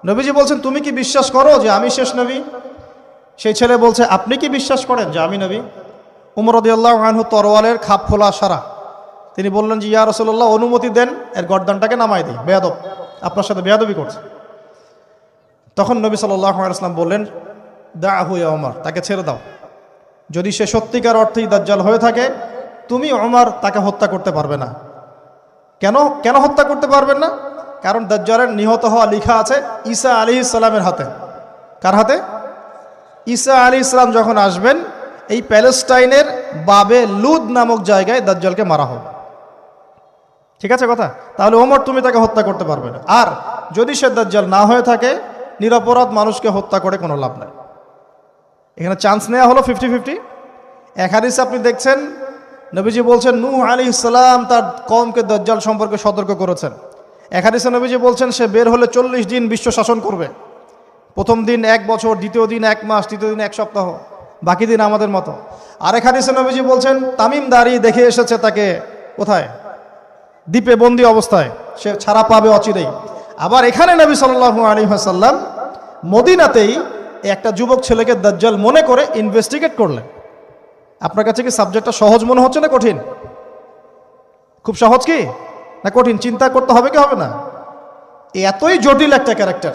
নবীজি বলছেন তুমি কি বিশ্বাস করো যে আমি শেষ নবী? সেই ছেলে বলছে আপনি কি বিশ্বাস করেন যে আমি নবী? উমর রাদিয়াল্লাহু আনহু তরোয়ালের খাপ খোলা সারা, তিনি বললেন যে ইয়া রাসূলুল্লাহ অনুমতি দেন, এর গর্দানটাকে নামাই দিই, বেয়াদব, আপনার সাথে বেয়াদবি করছে। তখন নবী সাল্লাল্লাহু আলাইহি ওয়াসাল্লাম বললেন দাআহু ইয়া ওমর, তাকে ছেড়ে দাও। যদি সে সত্যিকার অর্থেই দাজ্জাল হয়ে থাকে, তুমি ওমর তাকে হত্যা করতে পারবে না। কেন কেন হত্যা করতে পারবেন না? কারণ দাজ্জালের নিহত হওয়া লেখা আছে ঈসা আলাইহিস সালামের হাতে। কার হাতে? ঈসা আলাইহিস সালাম যখন আসবেন, এই প্যালেস্টাইনের বাবে লুদ নামক জায়গায় দাজ্জালকে মারা হবে। ঠিক আছে কথা? তাহলে ওমর তুমি তাকে হত্যা করতে পারবে না। আর যদি সে দাজ্জাল না হয়ে থাকে, নিরপরাধ মানুষকে হত্যা করে কোনো লাভ নাই। এখানে চান্স নেওয়া হলো 50-50। এক হাদিসে আপনি দেখছেন নবীজি বলছেন নূহ আলাইহিস সালাম তার কওমকে দাজ্জাল সম্পর্কে সতর্ক করেছেন। এক হাদিসে নবীজি বলছেন সে বের হলে 40 দিন বিশ্ব শাসন করবে। প্রথম দিন 1 বছর, দ্বিতীয় দিন 1 মাস, তৃতীয় দিন 1 সপ্তাহ, বাকি দিন আমাদের মতো। আরেক হাদিসে নবীজি বলছেন তামিম দাড়ি দেখে এসেছে তাকে কোথায়? দ্বীপে বন্দি অবস্থায়, সে ছাড়া পাবে অচিরেই। আবার এখানে নবী সাল্লাল্লাহু আলাইহি ওয়াসাল্লাম মদিনাতেই একটা যুবক ছেলেকে দাজ্জাল মনে করে ইনভেস্টিগেট করলেন। আপনার কাছে কি সাবজেক্টটা সহজ মনে হচ্ছে না কঠিন? খুব সহজ কি না কঠিন? চিন্তা করতে হবে কি হবে না? এতই জটিল একটা ক্যারেক্টার।